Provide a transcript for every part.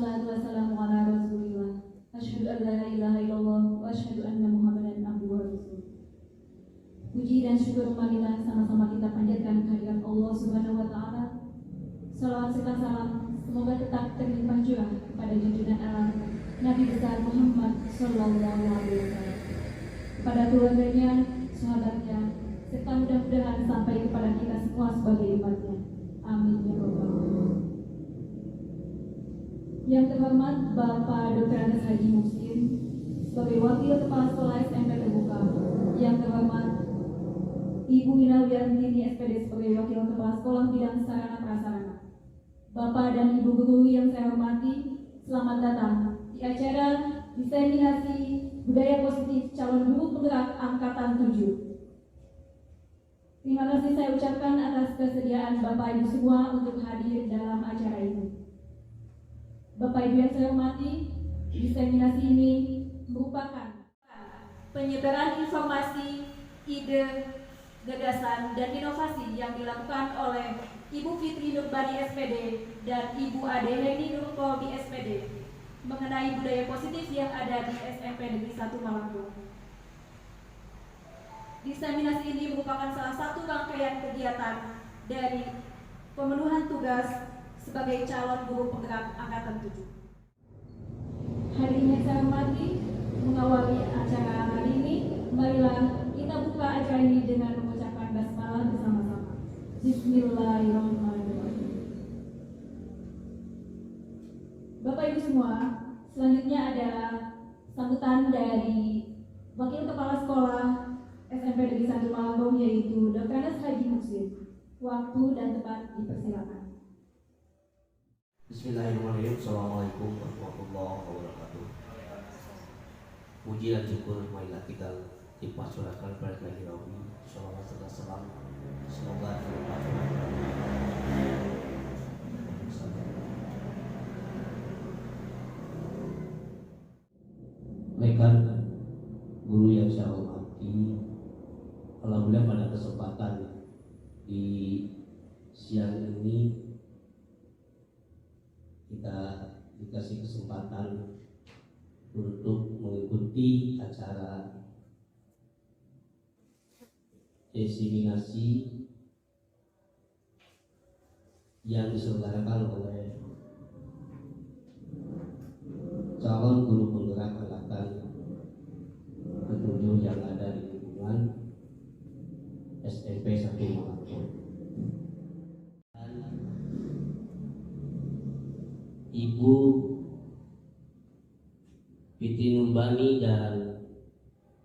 wassalatu wassalamu ala rasulillah. Asyhadu an la ilaha illallah wa asyhadu anna Muhammadan abduhu wa rasuluh. Puji dan syukur marilah sama-sama kita panjatkan kehadirat Allah Subhanahu wa taala. Salawat serta salam semoga tetap terlimpah curah kepada junjungan alam Nabi besar Muhammad sallallahu alaihi wasallam, kepada keluarganya, sahabatnya, serta mudah-mudahan sampai kepada kita semua sebagai umatnya. Amin ya rabbal alamin. Yang terhormat Bapak Dr. Andes Haji Muhsin sebagai Wakil Kepala Sekolah SMP Terbuka, yang terhormat Ibu Wina Wiantini SPD sebagai Wakil Kepala Sekolah Bidang Sarana Prasarana, Bapak dan Ibu Guru yang saya hormati, selamat datang di acara diseminasi budaya positif calon guru penggerak angkatan 7. Terima kasih saya ucapkan atas kesediaan Bapak Ibu semua untuk hadir dalam acara ini. Bapak Ibu yang saya hormati, diseminasi ini merupakan penyebaran informasi, ide, gagasan, dan inovasi yang dilakukan oleh Ibu Fitri Nurbani SPD dan Ibu Ade Heni Nurkolbi SPD mengenai budaya positif yang ada di SMP Negeri 1 Malangbong. Diseminasi ini merupakan salah satu rangkaian kegiatan dari pemenuhan tugas sebagai calon guru penggerak angkatan 7. Hari ini saya hormati, mengawali acara hari ini, marilah kita buka acara ini dengan mengucapkan basmalah bersama-sama. Bismillahirrahmanirrahim. Bapak Ibu semua, selanjutnya adalah sambutan dari Wakil Kepala Sekolah SMP Negeri 1 Malangbong, yaitu Dr. Andes Haji Muhsin. Waktu dan tempat dipersilakan. Bismillahirrahmanirrahim. Assalamualaikum warahmatullahi wabarakatuh. Puji dan syukur marilah kita dipasrahkan pada Ilahi Rabbi. Shalawat serta salam semoga rekan guru yang saya hormati, alhamdulillah pada kesempatan di siang ini kita dikasih kesempatan untuk mengikuti acara diseminasi yang diselenggarakan oleh calon guru penggerak angkatan ke-7 yang ada di lingkungan SMP 1 Malangbong. Ibu Fitri Nurbani dan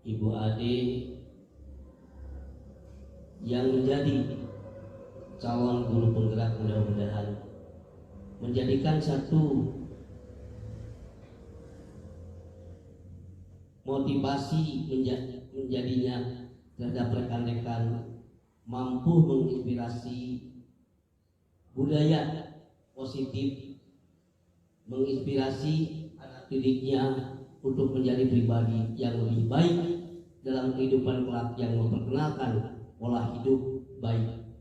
Ibu Ade yang menjadi calon guru penggerak, mudah-mudahan menjadikan satu motivasi menjadinya terhadap rekan-rekan mampu menginspirasi budaya positif, menginspirasi anak didiknya untuk menjadi pribadi yang lebih baik dalam kehidupan kelak, yang memperkenalkan pola hidup baik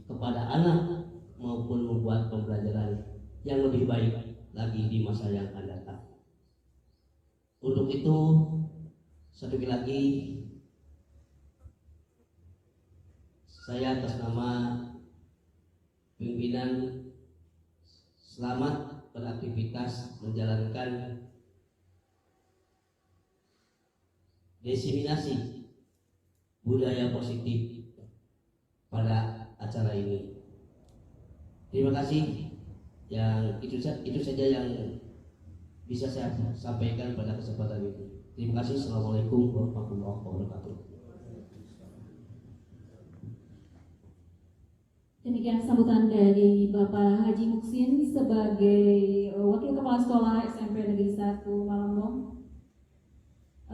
kepada anak maupun membuat pembelajaran yang lebih baik lagi di masa yang akan datang. Untuk itu, sekali lagi saya atas nama pimpinan selamat beraktivitas menjalankan diseminasi budaya positif pada acara ini. Terima kasih. Yang itu saja yang bisa saya sampaikan pada kesempatan ini. Terima kasih. Assalamualaikum warahmatullahi wabarakatuh. Demikian sambutan dari Bapak Haji Muhsin sebagai Wakil Kepala Sekolah SMP Negeri 1 Malangbong.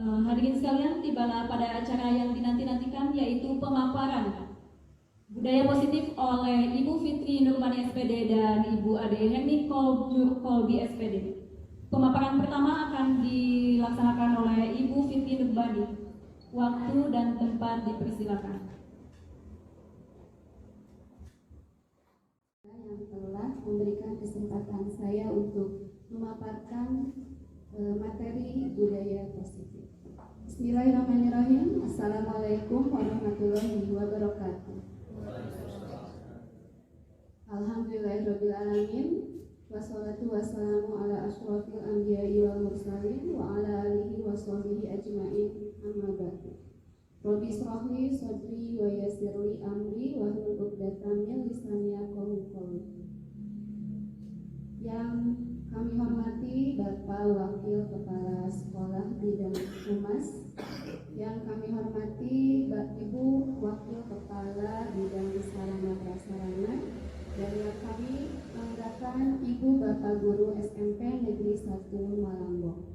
Hadirin sekalian, tibalah pada acara yang dinanti-nantikan, yaitu pemaparan budaya positif oleh Ibu Fitri Nurbani SPD dan Ibu Ade Heni Nurkolbi SPD. Pemaparan pertama akan dilaksanakan oleh Ibu Fitri Nurbani. Waktu dan tempat dipersilakan. Yang telah memberikan kesempatan saya untuk memaparkan Bismillahirrahmanirrahim. Assalamualaikum warahmatullahi wabarakatuh. Alhamdulillahirrabbilalamin. Wassalatu wassalamu ala asyrafil anbiya'i wal mursalin wa ala alihi wa sahbihi ajma'in, amma ba'du. Rabbi shrahli sadri wa yassirli amri wahlul 'uqdatam min lisani yafqahu qawli. Yang kami hormati Bapak Wakil Kepala Sekolah Bidang Humas, yang kami hormati Ibu Wakil Kepala Bidang Sarana Prasarana, dan yang kami banggakan Ibu Bapak Guru SMP Negeri 1 Malangbong.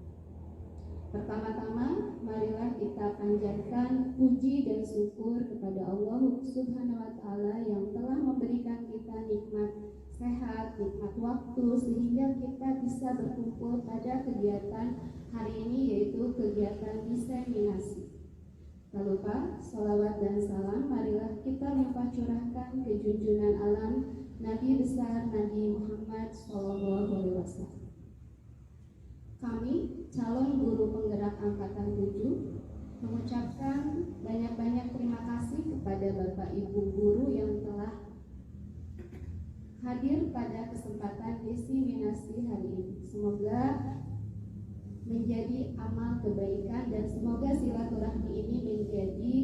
Pertama-tama, marilah kita panjatkan puji dan syukur kepada Allah Subhanahu wa Ta'ala yang telah memberikan kita nikmat sehat, nikmat waktu, sehingga kita bisa berkumpul pada kegiatan hari ini, yaitu kegiatan diseminasi. Tak lupa, sholawat dan salam marilah kita limpah curahkan ke junjungan alam Nabi besar Nabi Muhammad SAW. Kami, calon guru penggerak angkatan 7, mengucapkan banyak-banyak terima kasih kepada Bapak Ibu guru yang telah hadir pada kesempatan diseminasi hari ini. Semoga menjadi amal kebaikan dan semoga silaturahmi ini menjadi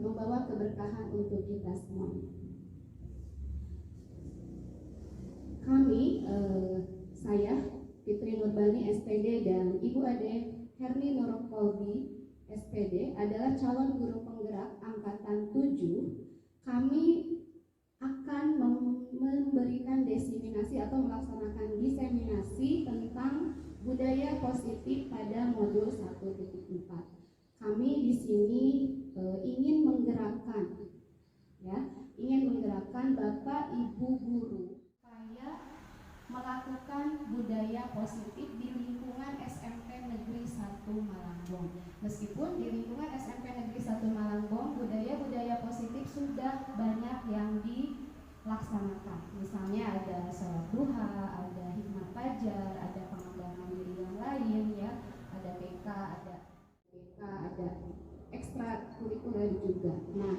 membawa keberkahan untuk kita semua. Kami, saya Fitri Nurbani SPD dan Ibu Ade Herni Nurul Kolbi SPD adalah calon guru penggerak angkatan 7. Kami akan memberikan diseminasi atau melaksanakan diseminasi tentang budaya positif pada modul 1.4. Kami di sini ingin menggerakkan Bapak Ibu guru supaya melakukan budaya positif di lingkungan SMP Negeri 1 Malangbong. Meskipun di lingkungan SMP Negeri 1 Malangbong budaya-budaya positif sudah banyak yang dilaksanakan. Misalnya ada sholat duha, ada hikmah fajar, ada pengembangan diri yang lain, ya, ada PK, ada ekstrakurikuler juga. Nah,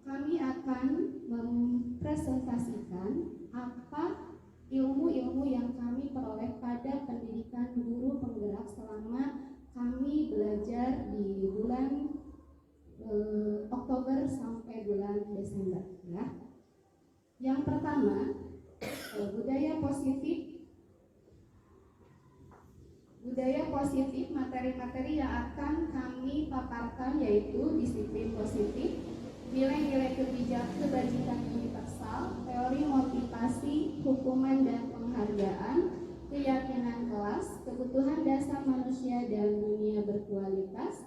kami akan mempresentasikan apa ilmu-ilmu yang kami peroleh pada pendidikan guru penggerak selama kami belajar di bulan Oktober sampai bulan Desember, ya. Yang pertama, budaya positif, materi-materi yang akan kami paparkan yaitu disiplin positif, nilai-nilai kebajikan universal, teori motivasi, hukuman dan penghargaan, keyakinan kelas, kebutuhan dasar manusia dan dunia berkualitas,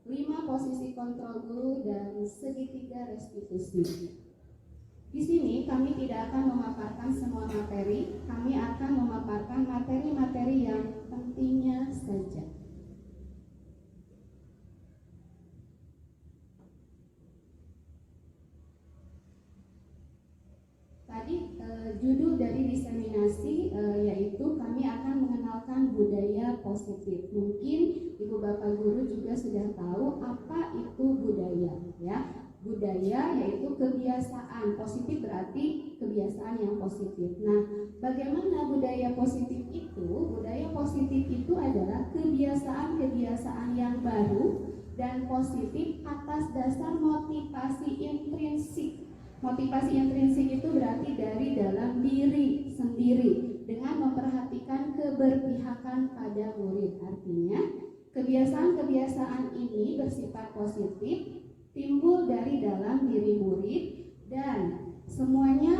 5 posisi kontrol guru, dan segitiga restitusi. Di sini kami tidak akan memaparkan semua materi, kami akan memaparkan materi-materi yang pentingnya saja. Tadi judul dari diseminasi yaitu kami akan mengenalkan budaya positif. Mungkin Ibu Bapak Guru juga sudah tahu apa itu budaya, ya. Budaya yaitu kebiasaan. Positif berarti kebiasaan yang positif. Nah, bagaimana budaya positif itu? Budaya positif itu adalah kebiasaan-kebiasaan yang baru dan positif atas dasar motivasi intrinsik. Motivasi intrinsik itu berarti dari dalam diri sendiri dengan memperhatikan keberpihakan pada murid. Artinya, kebiasaan-kebiasaan ini bersifat positif, timbul dari dalam diri murid, dan semuanya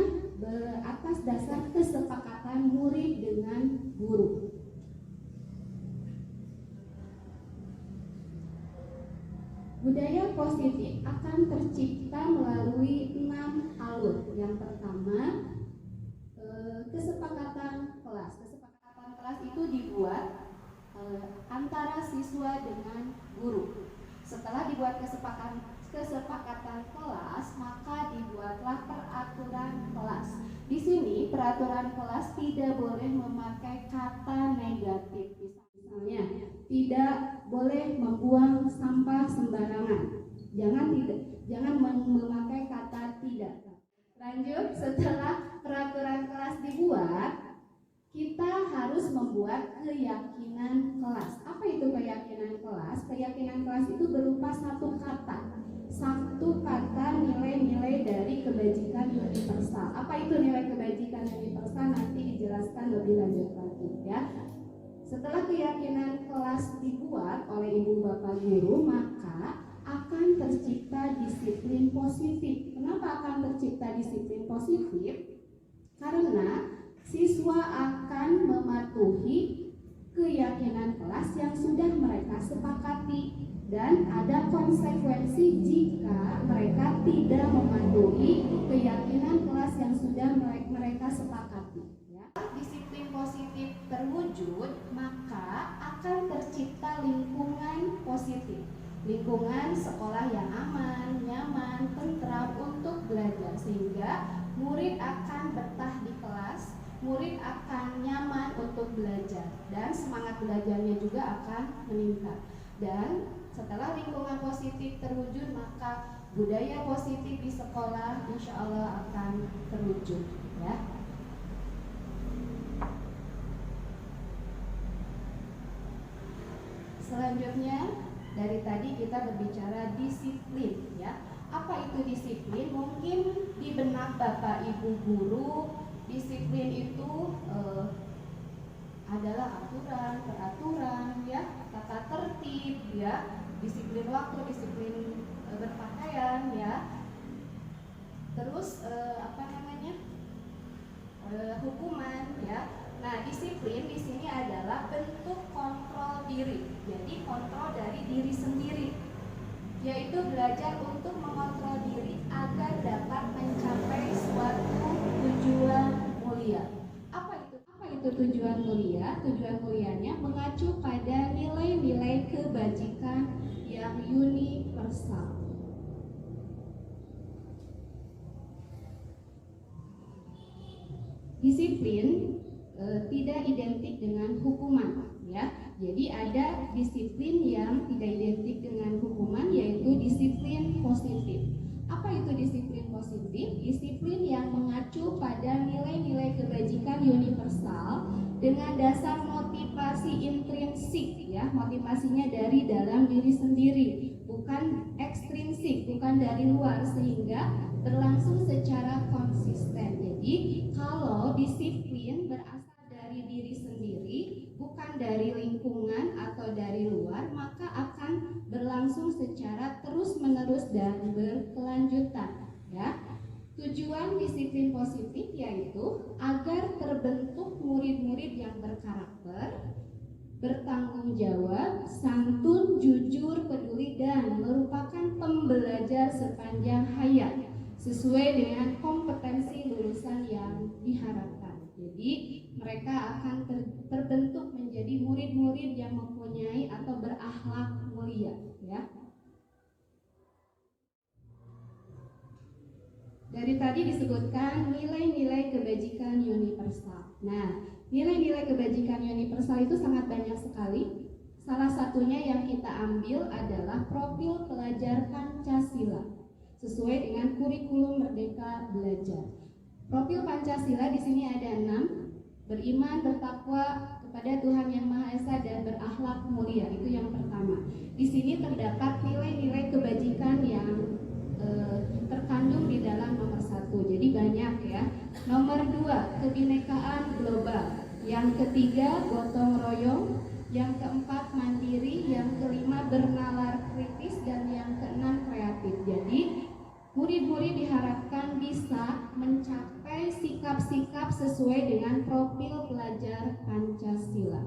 atas dasar kesepakatan murid dengan guru. Budaya positif akan tercipta melalui 6 alur. Yang pertama, kesepakatan kelas. Kesepakatan kelas itu dibuat antara siswa dengan guru. Setelah dibuat kesepakatan kelas, maka dibuatlah peraturan kelas. Di sini peraturan kelas tidak boleh memakai kata negatif. Misalnya, tidak boleh boleh membuang sampah sembarangan. Jangan memakai kata tidak. Lanjut, setelah peraturan kelas dibuat, kita harus membuat keyakinan kelas. Apa itu keyakinan kelas? Keyakinan kelas itu berupa satu kata nilai-nilai dari kebajikan universal. Apa itu nilai kebajikan universal? Nanti dijelaskan lebih lanjut lagi ya. Setelah keyakinan kelas dibuat oleh ibu bapak guru, maka akan tercipta disiplin positif. Kenapa akan tercipta disiplin positif? Karena siswa akan mematuhi keyakinan kelas yang sudah mereka sepakati, dan ada konsekuensi jika mereka tidak mematuhi keyakinan kelas yang sudah mereka sepakati. Ya. Disiplin positif terwujud, maka akan tercipta lingkungan positif. Lingkungan sekolah yang aman, nyaman, tentram untuk belajar, sehingga murid akan betah di kelas, murid akan nyaman untuk belajar, dan semangat belajarnya juga akan meningkat. Dan setelah lingkungan positif terwujud, maka budaya positif di sekolah insya Allah akan terwujud ya. Selanjutnya, dari tadi kita berbicara disiplin ya. Apa itu disiplin? Mungkin di benak Bapak Ibu guru, disiplin itu adalah aturan, peraturan ya, tata tertib ya, disiplin waktu, disiplin berpakaian ya. Terus hukuman ya. Nah, disiplin di sini adalah bentuk kontrol diri. Jadi kontrol dari diri sendiri, yaitu belajar untuk mengontrol diri agar dapat mencapai suatu tujuan mulia. Apa itu tujuan mulia? Tujuan mulianya mengacu pada nilai-nilai kebajikan yang universal. Disiplin tidak identik dengan hukuman ya. Jadi ada disiplin yang tidak identik dengan hukuman, yaitu disiplin positif. Apa itu disiplin positif? Disiplin yang mengacu pada nilai-nilai kebajikan universal dengan dasar motivasi intrinsik ya. Motivasinya dari dalam diri sendiri, bukan ekstrinsik, bukan dari luar, sehingga berlangsung secara konsisten. Jadi kalau disiplin berasal dari diri sendiri, bukan dari lingkungan atau dari luar, maka akan berlangsung secara terus-menerus dan berkelanjutan ya. Tujuan disiplin positif yaitu agar terbentuk murid-murid yang berkarakter, bertanggung jawab, santun, jujur, peduli, dan merupakan pembelajar sepanjang hayat sesuai dengan kompetensi lulusan yang diharapkan. Jadi mereka akan terbentuk menjadi murid-murid yang mempunyai atau berakhlak mulia ya. Dari tadi disebutkan nilai-nilai kebajikan universal. Nah, nilai-nilai kebajikan universal itu sangat banyak sekali. Salah satunya yang kita ambil adalah profil pelajar Pancasila sesuai dengan kurikulum Merdeka Belajar. Profil Pancasila di sini ada 6. Beriman, bertakwa kepada Tuhan Yang Maha Esa, dan berakhlak mulia. Itu yang pertama. Di sini terdapat nilai-nilai kebajikan yang terkandung di dalam nomor 1. Jadi banyak ya. Nomor 2, kebinekaan global. Yang ketiga, gotong royong. Yang keempat, mandiri. Yang kelima, bernalar kritis. Dan yang keenam, kreatif. Jadi murid-murid diharapkan bisa mencapai sikap-sikap sesuai dengan profil pelajar Pancasila.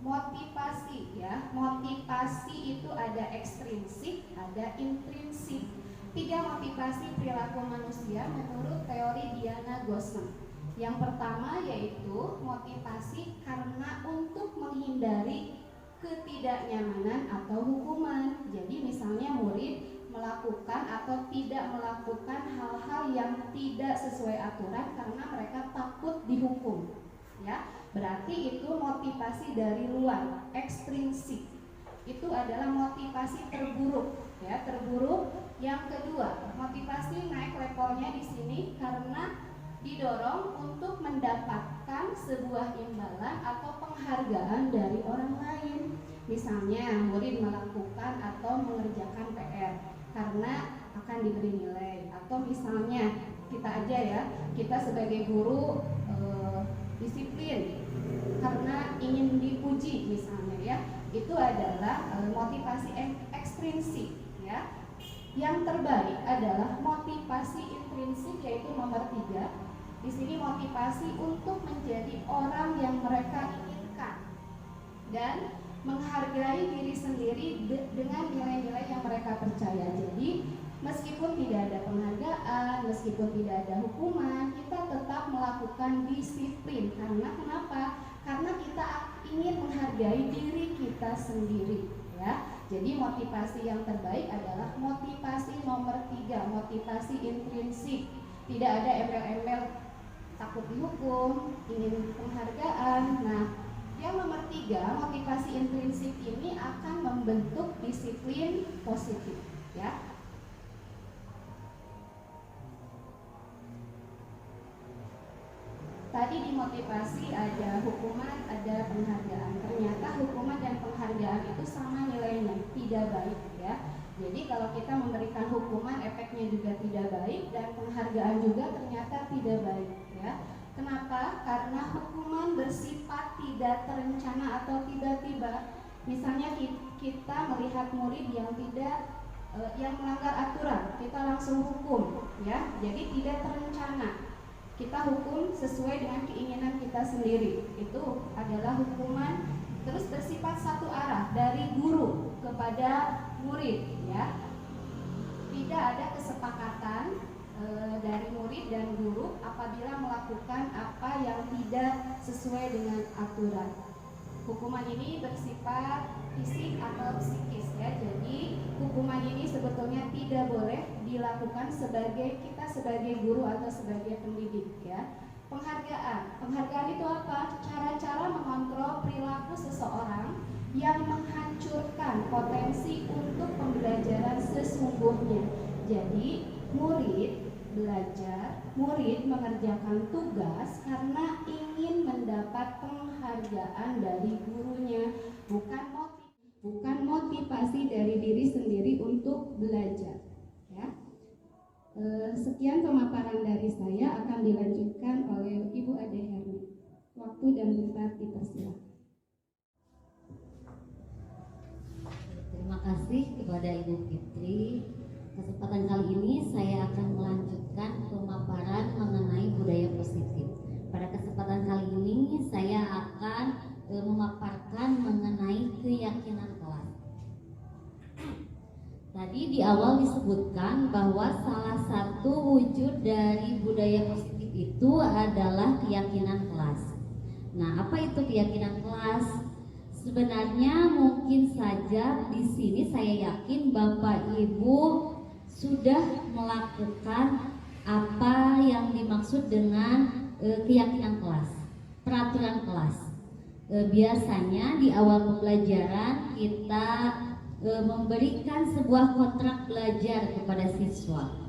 Motivasi ya. Motivasi itu ada ekstrinsik, ada intrinsik. 3 motivasi perilaku manusia menurut teori Diana Goseng. Yang pertama yaitu motivasi karena untuk menghindari ketidaknyamanan atau hukuman. Jadi misalnya murid melakukan atau tidak melakukan hal-hal yang tidak sesuai aturan karena mereka takut dihukum. ya. Berarti itu motivasi dari luar, ekstrinsik. Itu adalah motivasi terburuk, ya, terburuk. Yang kedua, motivasi naik levelnya di sini karena didorong untuk mendapatkan sebuah imbalan atau penghargaan dari orang lain. Misalnya murid melakukan atau mengerjakan PR karena akan diberi nilai, atau misalnya kita aja ya, kita sebagai guru disiplin karena ingin dipuji misalnya ya, itu adalah motivasi ekstrinsik ya. Yang terbaik adalah motivasi intrinsik, yaitu nomor 3. Di sini motivasi untuk menjadi orang yang mereka inginkan dan menghargai diri sendiri dengan nilai-nilai yang mereka percaya. Jadi meskipun tidak ada penghargaan, meskipun tidak ada hukuman, kita tetap melakukan disiplin. Karena kenapa? Karena kita ingin menghargai diri kita sendiri, ya. Jadi motivasi yang terbaik adalah motivasi nomor 3, motivasi intrinsik. Tidak ada embel-embel takut dihukum, ingin penghargaan. Nah, yang nomor 3, motivasi intrinsik ini akan membentuk disiplin positif, ya. Tadi di motivasi ada hukuman, ada penghargaan. Ternyata hukuman dan penghargaan itu sama nilainya, tidak baik ya. Jadi kalau kita memberikan hukuman, efeknya juga tidak baik, dan penghargaan juga ternyata tidak baik ya. Kenapa? Karena hukuman bersifat tidak terencana atau tiba-tiba. Misalnya kita melihat murid yang tidak yang melanggar aturan, kita langsung hukum ya. Jadi tidak terencana. Kita hukum sesuai dengan keinginan kita sendiri. Itu adalah hukuman terus bersifat satu arah dari guru kepada murid ya. Tidak ada kesepakatan dari murid dan guru apabila melakukan apa yang tidak sesuai dengan aturan. Hukuman ini bersifat fisik atau psikis ya. Jadi hukuman ini sebetulnya tidak boleh dilakukan sebagai guru atau sebagai pendidik ya. Penghargaan itu apa? Cara-cara mengontrol perilaku seseorang yang menghancurkan potensi untuk pembelajaran sesungguhnya. Jadi murid belajar, murid mengerjakan tugas karena ingin mendapat penghargaan dari gurunya, bukan motivasi dari diri sendiri untuk belajar ya. Sekian pemaparan dari saya, akan dilanjutkan oleh Ibu Ade Herni. Waktu dan tempat dipersilakan. Terima kasih kepada Ibu Fitri. Kesempatan kali ini saya akan melanjutkan pemaparan mengenai budaya positif. Pada kesempatan kali ini saya akan memaparkan mengenai keyakinan kelas. Tadi di awal disebutkan bahwa salah satu wujud dari budaya positif itu adalah keyakinan kelas. Nah, apa itu keyakinan kelas? Sebenarnya mungkin saja di sini saya yakin Bapak Ibu sudah melakukan apa yang dimaksud dengan keyakinan kelas, peraturan kelas. Biasanya di awal pembelajaran kita memberikan sebuah kontrak belajar kepada siswa.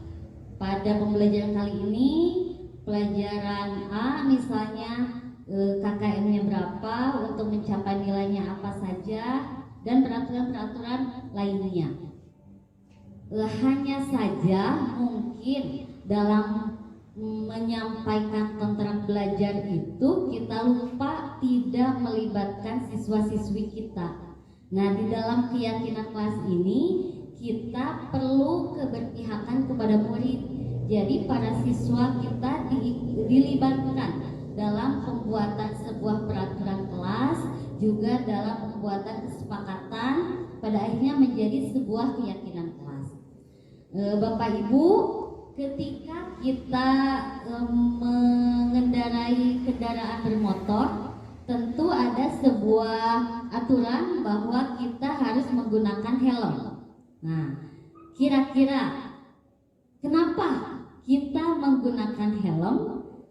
Pada pembelajaran kali ini, pelajaran A misalnya KKM-nya berapa, untuk mencapai nilainya apa saja, dan peraturan-peraturan lainnya. Hanya saja mungkin dalam menyampaikan kontrak belajar itu kita lupa tidak melibatkan siswa-siswi kita. Nah, di dalam keyakinan kelas ini kita perlu keberpihakan kepada murid. Jadi para siswa kita dilibatkan dalam pembuatan sebuah peraturan kelas, juga dalam pembuatan kesepakatan, pada akhirnya menjadi sebuah keyakinan kelas. Bapak Ibu, ketika kita mengendarai kendaraan bermotor, tentu ada sebuah aturan bahwa kita harus menggunakan helm. Nah, kira-kira kenapa kita menggunakan helm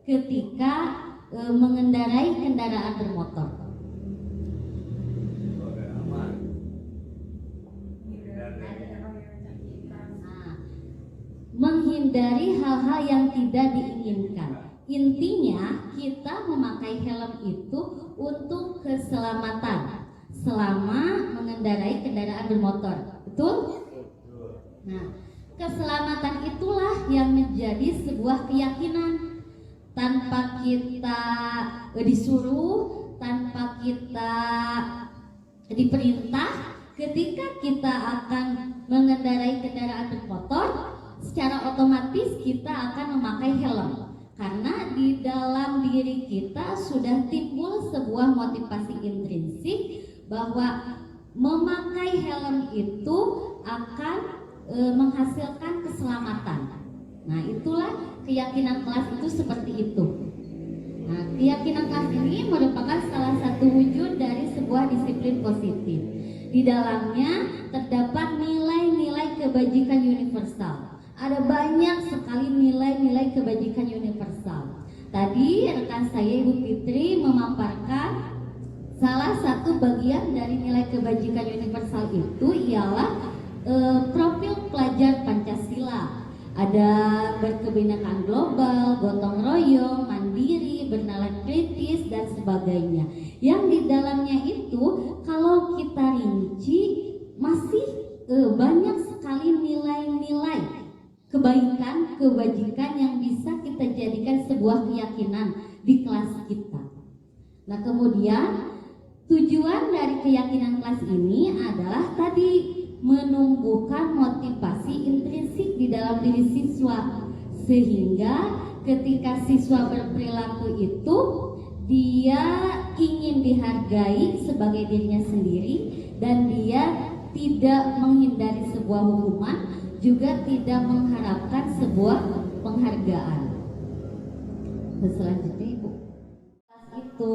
ketika mengendarai kendaraan bermotor. Nah, menghindari hal-hal yang tidak diinginkan. Intinya kita memakai helm itu untuk keselamatan selama mengendarai kendaraan bermotor. Betul? Nah, keselamatan itulah yang menjadi sebuah keyakinan. Tanpa kita disuruh, tanpa kita diperintah, ketika kita akan mengendarai kendaraan bermotor, secara otomatis kita akan memakai helm. Karena di dalam diri kita sudah timbul sebuah motivasi intrinsik bahwa memakai helm itu akan menghasilkan keselamatan. Nah, itulah keyakinan kelas itu seperti itu. Nah, keyakinan kelas ini merupakan salah satu wujud dari sebuah disiplin positif. Di dalamnya terdapat nilai-nilai kebajikan universal. Ada banyak sekali nilai-nilai kebajikan universal. Tadi rekan saya Ibu Fitri memaparkan salah satu bagian dari nilai kebajikan universal itu ialah profil pelajar Pancasila. Ada berkebinekaan global, gotong royong, mandiri, bernalar kritis, dan sebagainya. Yang di dalamnya itu kalau kita rinci masih banyak sekali nilai-nilai kebaikan, kebajikan yang bisa kita jadikan sebuah keyakinan di kelas kita. Nah, kemudian tujuan dari keyakinan kelas ini adalah tadi menumbuhkan motivasi intrinsik di dalam diri siswa, sehingga ketika siswa berperilaku itu dia ingin dihargai sebagai dirinya sendiri dan dia tidak menghindari sebuah hukuman, juga tidak mengharapkan sebuah penghargaan. Selanjutnya Ibu, kelas itu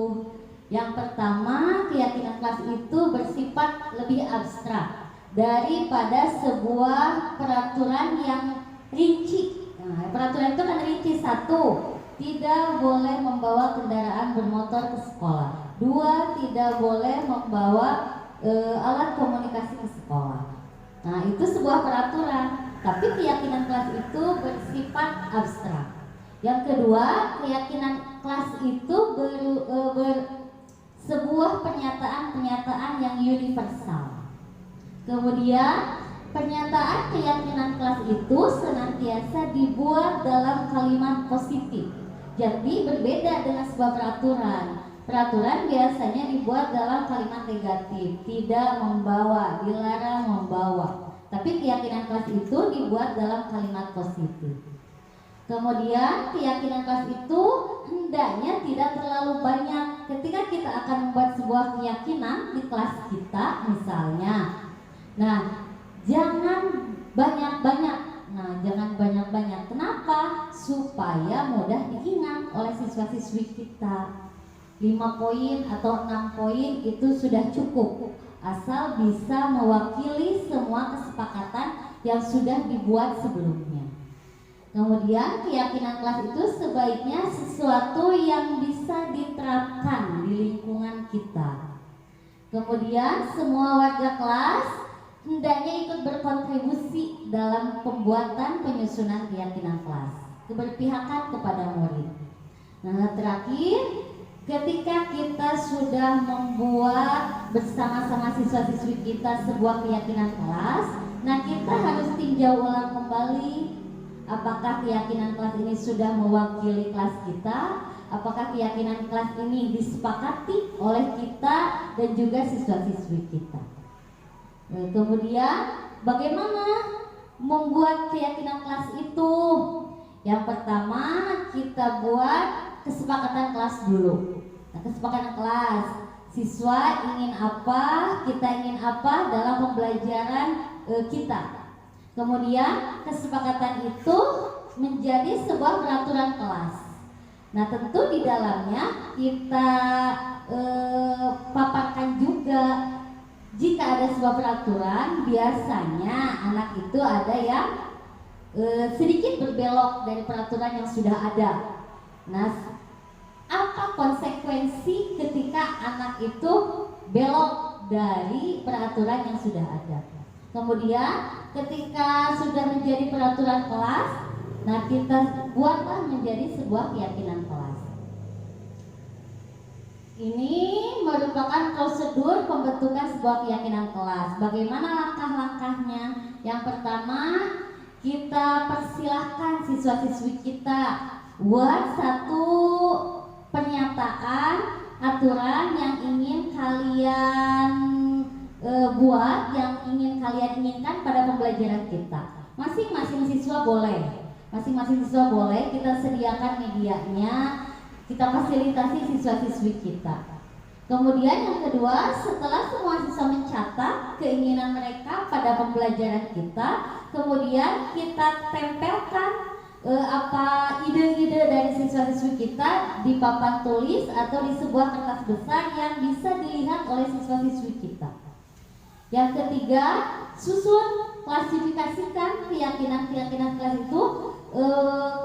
yang pertama, keyakinan kelas itu bersifat lebih abstrak daripada sebuah peraturan yang rinci. Nah, peraturan itu kan rinci. 1, tidak boleh membawa kendaraan bermotor ke sekolah. 2, tidak boleh membawa alat komunikasi ke sekolah. Nah, itu sebuah peraturan. Tapi keyakinan kelas itu bersifat abstrak. Yang kedua, keyakinan kelas itu sebuah pernyataan-pernyataan yang universal. Kemudian pernyataan keyakinan kelas itu senantiasa dibuat dalam kalimat positif. Jadi berbeda dengan sebuah peraturan. Peraturan biasanya dibuat dalam kalimat negatif, tidak membawa, dilarang membawa. Tapi keyakinan kelas itu dibuat dalam kalimat positif. Kemudian keyakinan kelas itu hendaknya tidak terlalu banyak. Ketika kita akan membuat sebuah keyakinan di kelas kita misalnya, nah, jangan banyak-banyak. Kenapa? Supaya mudah diingat oleh siswa-siswi kita. 5 poin atau 6 poin itu sudah cukup, asal bisa mewakili semua kesepakatan yang sudah dibuat sebelumnya. Kemudian keyakinan kelas itu sebaiknya sesuatu yang bisa diterapkan di lingkungan kita. Kemudian semua warga kelas hendaknya ikut berkontribusi dalam pembuatan penyusunan keyakinan kelas, keberpihakan kepada murid. Nah, terakhir, ketika kita sudah membuat bersama-sama siswa-siswi kita sebuah keyakinan kelas, nah kita harus tinjau ulang kembali apakah keyakinan kelas ini sudah mewakili kelas kita, apakah keyakinan kelas ini disepakati oleh kita dan juga siswa-siswi kita. Kemudian bagaimana membuat keyakinan kelas itu? Yang pertama, kita buat kesepakatan kelas dulu. Nah, kesepakatan kelas, siswa ingin apa, kita ingin apa dalam pembelajaran kita. Kemudian kesepakatan itu menjadi sebuah peraturan kelas. Nah, tentu di dalamnya kita paparkan juga, jika ada sebuah peraturan, biasanya anak itu ada yang sedikit berbelok dari peraturan yang sudah ada. Nah, apa konsekuensi ketika anak itu belok dari peraturan yang sudah ada. Kemudian ketika sudah menjadi peraturan kelas, nah kita buatlah menjadi sebuah keyakinan kelas. Ini merupakan prosedur pembentukan sebuah keyakinan kelas. Bagaimana langkah-langkahnya? Yang pertama, kita persilahkan siswa-siswi kita buat satu pernyataan aturan yang ingin kalian buat, yang ingin kalian inginkan pada pembelajaran kita. Masing-masing siswa boleh, kita sediakan medianya, kita fasilitasi siswa-siswi kita. Kemudian yang kedua, setelah semua siswa mencatat keinginan mereka pada pembelajaran kita, kemudian kita tempelkan apa ide-ide dari siswa-siswi kita di papan tulis atau di sebuah kertas besar yang bisa dilihat oleh siswa-siswi kita. Yang ketiga, susun, klasifikasikan keyakinan-keyakinan kelas itu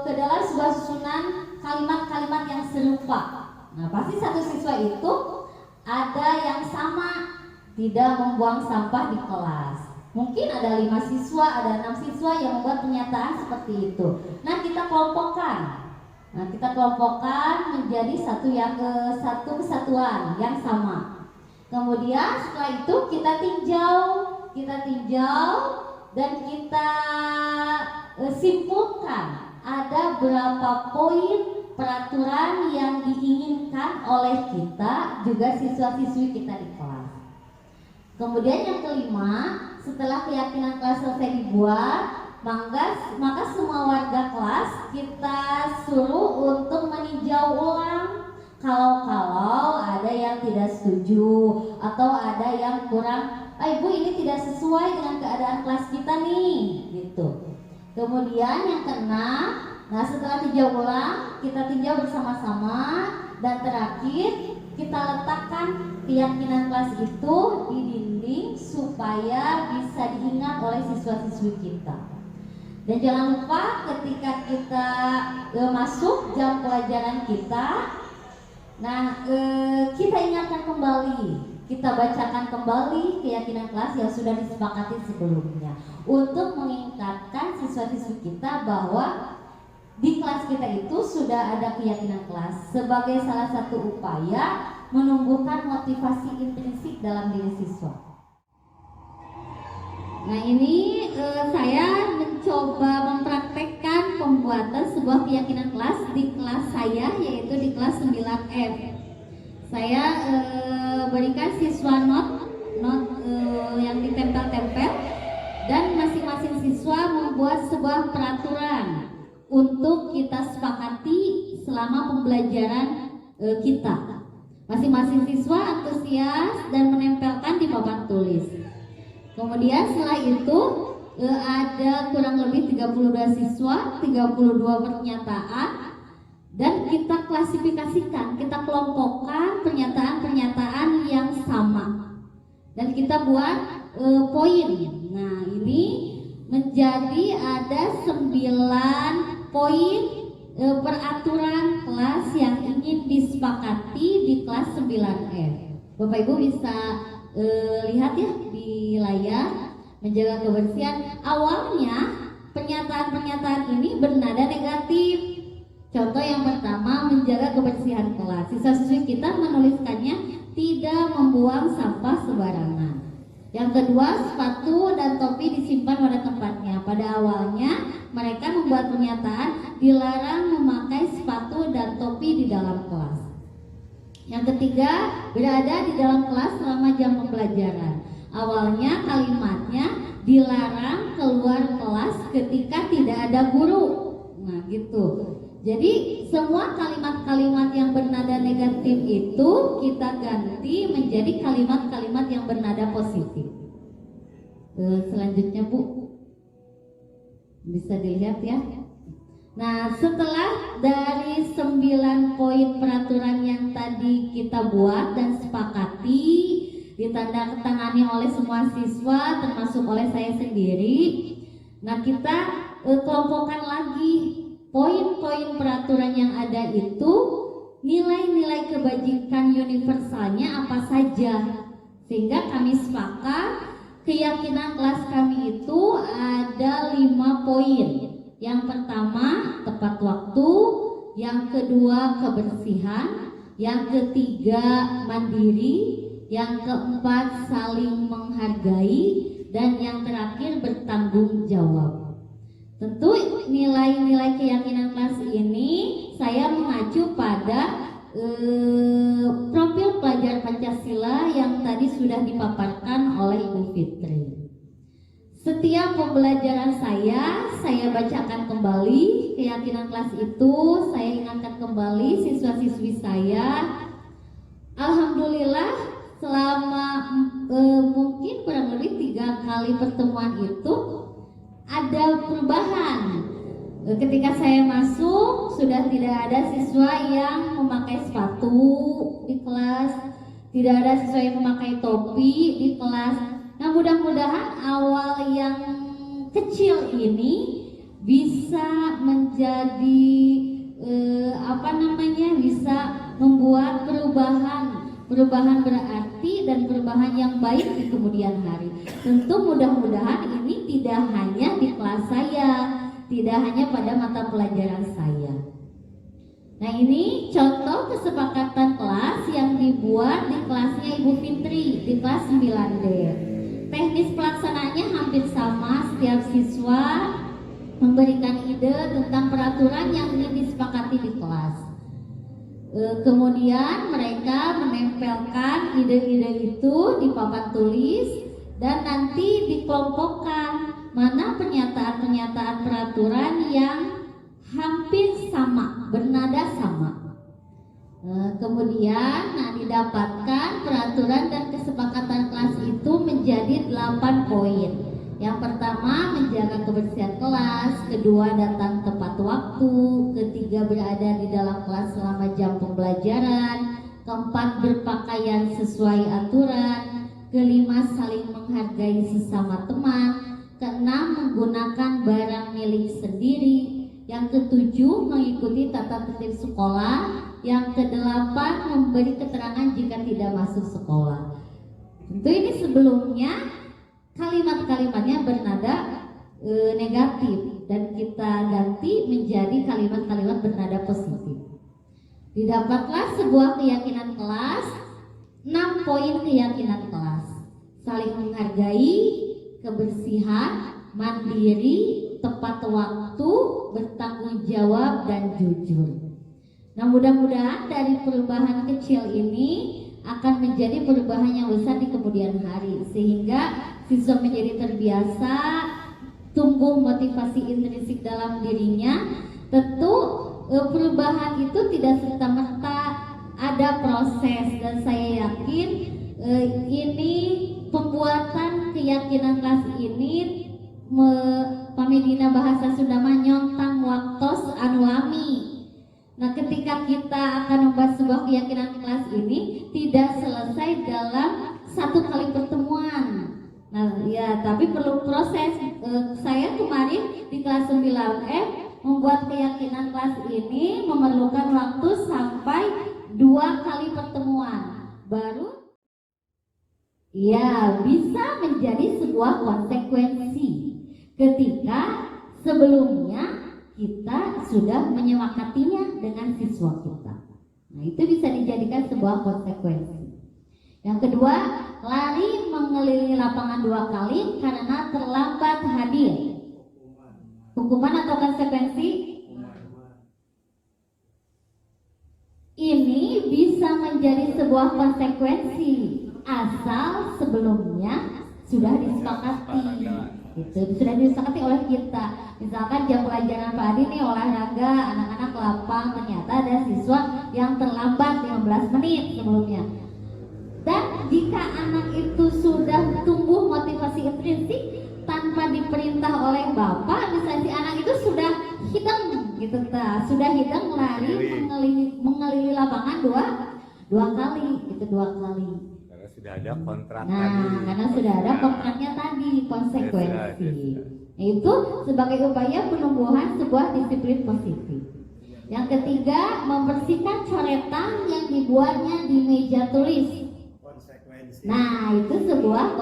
ke dalam sebuah susunan kalimat-kalimat yang serupa. Nah, pasti satu siswa itu ada yang sama, tidak membuang sampah di kelas. Mungkin ada 5 siswa, ada 6 siswa yang membuat pernyataan seperti itu. Nah, kita kelompokkan. Menjadi satu kesatuan yang sama. Kemudian setelah itu kita tinjau dan kita simpulkan ada berapa poin peraturan yang diinginkan oleh kita, juga siswa-siswi kita di kelas. Kemudian yang kelima, setelah keyakinan kelas selesai dibuat, maka semua warga kelas kita suruh untuk meninjau ulang. Kalau ada yang tidak setuju atau ada yang kurang, Ibu ini tidak sesuai dengan keadaan kelas kita nih, gitu. Kemudian yang keenam, nah setelah tinjau ulang, kita tinjau bersama-sama, dan terakhir kita letakkan keyakinan kelas itu di dinding supaya bisa diingat oleh siswa-siswi kita. Dan jangan lupa ketika kita masuk jam pelajaran kita, nah kita ingatkan kembali, kita bacakan kembali keyakinan kelas yang sudah disepakati sebelumnya untuk mengingatkan siswa-siswi kita bahwa di kelas kita itu sudah ada keyakinan kelas sebagai salah satu upaya menumbuhkan motivasi intrinsik dalam diri siswa. Nah, ini saya mencoba mempraktekkan pembuatan sebuah keyakinan kelas di kelas saya, yaitu di kelas 9F. Saya berikan siswa not yang ditempel-tempel, dan masing-masing siswa membuat sebuah peraturan untuk kita sepakati selama pembelajaran kita. Masing-masing siswa antusias dan menempelkan di papan tulis. Kemudian setelah itu ada kurang lebih 32 siswa, 32 pernyataan, dan kita klasifikasikan, kita kelompokkan pernyataan-pernyataan yang sama, dan kita buat poin. Nah, ini menjadi ada 9 poin peraturan kelas yang ingin disepakati di kelas 9F. Bapak Ibu bisa lihat ya di layar, menjaga kebersihan. Awalnya pernyataan-pernyataan ini bernada negatif. Contoh yang pertama, menjaga kebersihan kelas. Siswa-siswi kita menuliskannya tidak membuang sampah sembarangan. Yang kedua, sepatu dan topi disimpan pada tempatnya. Pada awalnya mereka membuat pernyataan dilarang memakai sepatu dan topi di dalam kelas. Yang ketiga, berada di dalam kelas selama jam pembelajaran. Awalnya kalimatnya dilarang keluar kelas ketika tidak ada guru. Nah, gitu. Jadi semua kalimat-kalimat yang bernada negatif itu kita ganti menjadi kalimat-kalimat yang bernada positif. Selanjutnya Bu, bisa dilihat ya. Nah, setelah dari 9 poin peraturan yang tadi kita buat dan sepakati, ditandatangani oleh semua siswa termasuk oleh saya sendiri. Nah, kita kelompokkan lagi poin-poin peraturan yang ada itu nilai-nilai kebajikan universalnya apa saja, sehingga kami sepakat keyakinan kelas kami itu ada 5 poin. Yang pertama tepat waktu, yang kedua kebersihan, yang ketiga mandiri, yang keempat saling menghargai, dan yang terakhir bertanggung jawab. Tentu nilai-nilai keyakinan kelas ini saya mengacu pada profil pelajar Pancasila yang tadi sudah dipaparkan oleh Ibu Fitri. Setiap pembelajaran saya bacakan kembali keyakinan kelas itu, saya ingatkan kembali siswa-siswi saya. Alhamdulillah selama mungkin kurang lebih 3 kali pertemuan itu ada perubahan. Ketika saya masuk sudah tidak ada siswa yang memakai sepatu di kelas, tidak ada siswa yang memakai topi di kelas. Nah, mudah-mudahan awal yang kecil ini bisa menjadi bisa membuat perubahan berarti dan perubahan yang baik di kemudian hari. Tentu mudah-mudahan ini tidak hanya di kelas saya, tidak hanya pada mata pelajaran saya. Nah, ini contoh kesepakatan kelas yang dibuat di kelasnya Ibu Fitri di kelas 9D. Teknis pelaksanaannya hampir sama, setiap siswa memberikan ide tentang peraturan yang ingin disepakati di kelas. Kemudian mereka menempelkan ide-ide itu di papan tulis dan nanti dikelompokkan mana pernyataan-pernyataan peraturan yang hampir sama, bernada sama. Kemudian didapatkan peraturan dan kesepakatan kelas itu menjadi 8 poin. Yang pertama menjaga kebersihan kelas, kedua datang tepat waktu, ketiga berada di dalam kelas selama jam pembelajaran, keempat berpakaian sesuai aturan, kelima saling menghargai sesama teman, keenam menggunakan barang milik sendiri, yang ketujuh mengikuti tata tertib sekolah, yang kedelapan memberi keterangan jika tidak masuk sekolah. Tentu ini sebelumnya kalimat-kalimatnya bernada negatif dan kita ganti menjadi kalimat-kalimat bernada positif. Didapatlah sebuah keyakinan kelas, 6 poin keyakinan kelas: saling menghargai, kebersihan, mandiri, tepat waktu, bertanggung jawab, dan jujur. Nah, mudah-mudahan dari perubahan kecil ini akan menjadi perubahan yang besar di kemudian hari, sehingga siswa menjadi terbiasa, tumbuh motivasi intrinsik dalam dirinya. Tentu perubahan itu tidak serta-merta, ada proses, dan saya yakin ini pembuatan keyakinan kelas ini pamidina bahasa Sunda nyontang waktos anu lami. Nah, ketika kita akan membuat sebuah keyakinan kelas ini tidak selesai dalam 1 kali pertemuan. Nah, ya, tapi perlu proses. Saya kemarin di kelas 9F membuat keyakinan kelas ini memerlukan waktu sampai 2 kali pertemuan. Baru ya bisa menjadi sebuah konsekuensi ketika sebelumnya kita sudah menyepakatinya dengan siswa kita. Nah, itu bisa dijadikan sebuah konsekuensi. Yang kedua, lari mengelilingi lapangan 2 kali karena terlambat hadir. Hukuman atau konsekuensi? Ini bisa menjadi sebuah konsekuensi asal sebelumnya sudah disepakati. Itu sudah disepakati oleh kita. Misalkan jam pelajaran pagi nih olahraga, anak-anak lapang, ternyata ada siswa yang terlambat 15 menit sebelumnya. Dan jika anak itu sudah tumbuh motivasi intrinsik tanpa diperintah oleh bapak, misalnya si anak itu sudah hidang gitu, sudah hidang lari mengelilingi lapangan dua kali, gitu 2 kali. Sudah ada kontrak karena sudah ada kontraknya tadi, konsekuensi. Itu sebagai upaya penumbuhan sebuah disiplin positif. Yang ketiga, membersihkan coretan yang dibuatnya di meja tulis. Nah, itu sebuah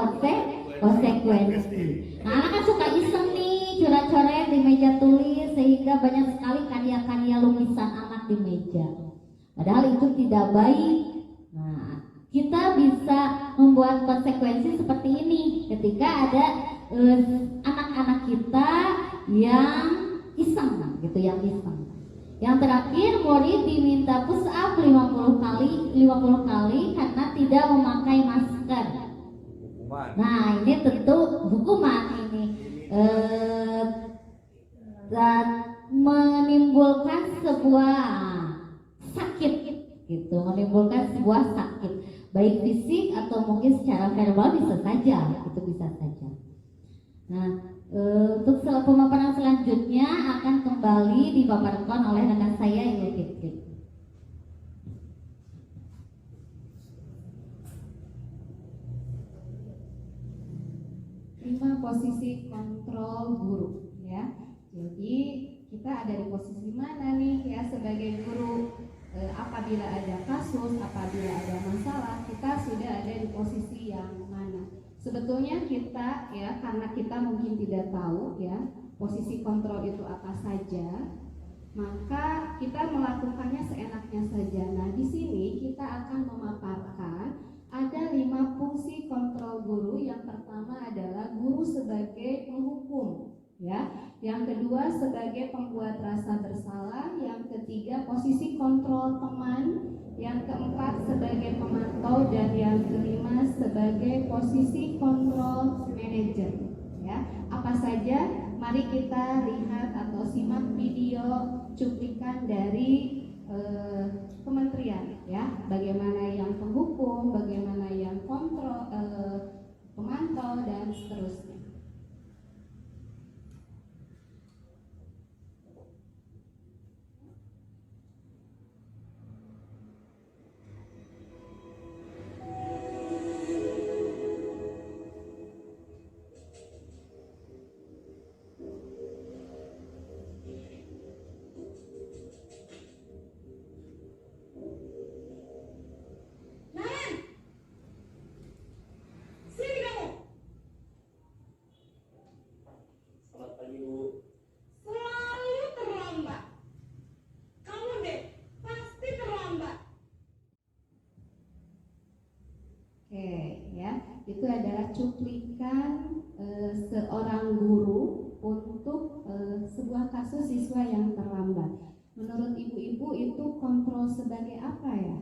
konsekuensi. Nah, anak kan suka iseng nih coret-coret di meja tulis sehingga banyak sekali karya-karya lukisan anak di meja. Padahal itu tidak baik. Nah, kita bisa membuat konsekuensi seperti ini ketika ada anak-anak kita yang iseng, gitu, yang iseng. Yang terakhir, murid diminta push up 50 kali karena tidak memakai masker. Hukuman. Nah, ini tentu hukuman ini dan menimbulkan sebuah sakit, gitu, menimbulkan sebuah sakit, baik fisik atau mungkin secara verbal bisa saja, itu bisa saja. Nah, untuk pemaparan selanjutnya akan kembali dipaparkan oleh rekan saya Ibu Fitri. Lima posisi kontrol guru, ya. Jadi kita ada di posisi mana nih ya sebagai guru? Apabila ada kasus, apabila ada masalah, kita sudah ada di posisi yang mana? Sebetulnya kita ya, karena kita mungkin tidak tahu ya posisi kontrol itu apa saja, maka kita melakukannya seenaknya saja. Nah, di sini kita akan memaparkan ada 5 fungsi kontrol guru. Yang pertama adalah guru sebagai penghukum, ya. Yang kedua sebagai pembuat rasa bersalah. Yang ketiga posisi kontrol teman. Yang keempat sebagai pemantau, dan yang kelima sebagai posisi kontrol manajer, ya. Apa saja? Mari kita lihat atau simak video cuplikan dari kementerian, ya. Bagaimana yang penghukum, bagaimana yang kontrol, pemantau, dan seterusnya. Itu adalah cuplikan seorang guru untuk sebuah kasus siswa yang terlambat. Menurut ibu-ibu itu kontrol sebagai apa ya?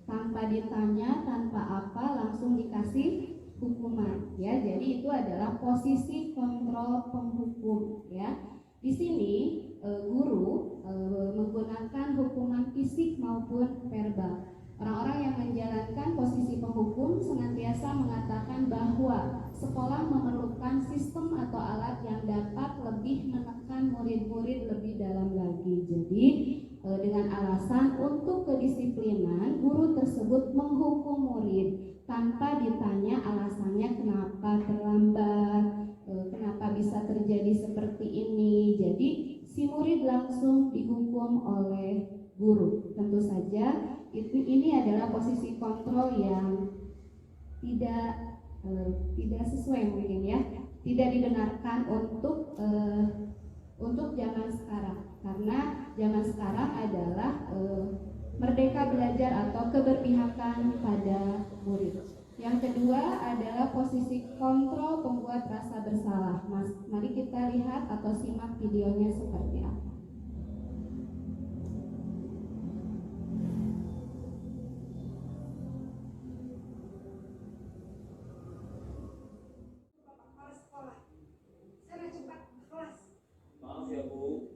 Tanpa ditanya, tanpa apa, langsung dikasih hukuman, ya. Jadi itu adalah posisi kontrol penghukum, ya. Di sini guru menggunakan hukuman fisik maupun verbal. Orang-orang yang menjalankan posisi penghukum senantiasa mengatakan bahwa sekolah memerlukan sistem atau alat yang dapat lebih menekan murid-murid lebih dalam lagi. Jadi dengan alasan untuk kedisiplinan, guru tersebut menghukum murid tanpa ditanya alasannya kenapa terlambat, kenapa bisa terjadi seperti ini. Jadi si murid langsung dihukum oleh guru. Tentu saja ini adalah posisi kontrol yang tidak sesuai mungkin ya, tidak dibenarkan untuk zaman sekarang, karena zaman sekarang adalah merdeka belajar atau keberpihakan pada murid. Yang kedua adalah posisi kontrol pembuat rasa bersalah. Mari kita lihat atau simak videonya seperti apa. Maaf ya Bu,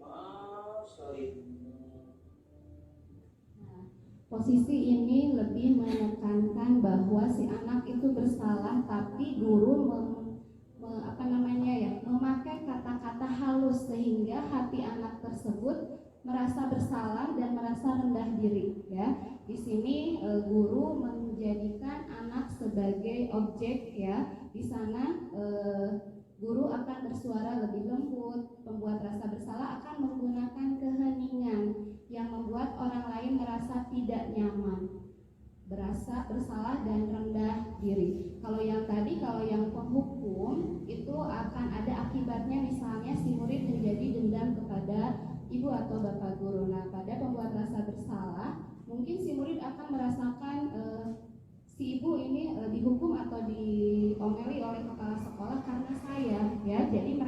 maaf sekali. Posisi ini lebih menekankan bahwa si anak itu bersalah, tapi guru memakai kata-kata halus sehingga hati anak tersebut merasa bersalah dan merasa rendah diri. Ya, di sini guru menjadikan anak sebagai objek. Ya, di sana Guru akan bersuara lebih lembut, pembuat rasa bersalah akan menggunakan keheningan yang membuat orang lain merasa tidak nyaman, berasa bersalah dan rendah diri. Kalau yang tadi, kalau yang penghukum itu akan ada akibatnya, misalnya si murid menjadi dendam kepada ibu atau bapak guru. Nah, pada pembuat rasa bersalah, mungkin si murid akan merasakan si ibu ini dihukum atau diomeli oleh kepala sekolah karena saya, ya. Jadi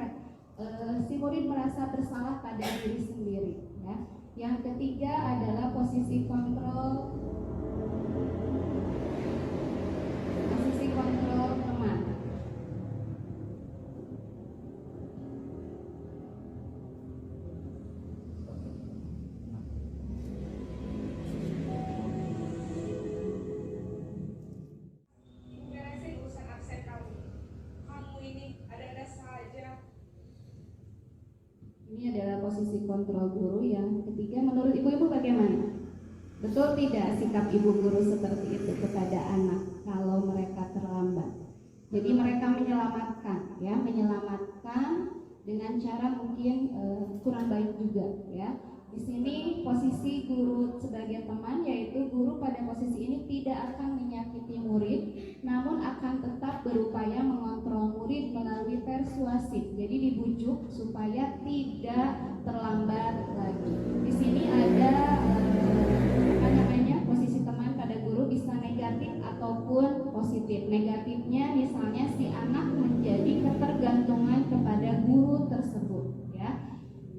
si murid merasa bersalah pada diri sendiri, ya. Yang ketiga adalah posisi kontrol teman. Beresin urusan absen kamu. Kamu ini ada-ada saja. Ini adalah posisi kontrol guru yang ketiga. Menurut ibu-ibu bagaimana? Betul tidak sikap ibu guru seperti itu kepada anak kalau mereka terlambat? Jadi mereka menyelamatkan, ya, menyelamatkan dengan cara mungkin kurang baik juga, ya. Di sini posisi guru sebagai teman, yaitu guru pada posisi ini tidak akan menyakiti murid, namun akan tetap berupaya mengontrol murid melalui persuasif. Jadi dibujuk supaya tidak terlambat lagi. Di sini ada posisi teman pada guru bisa negatif ataupun positif. Negatifnya misalnya si anak menjadi ketergantungan kepada guru tersebut, ya.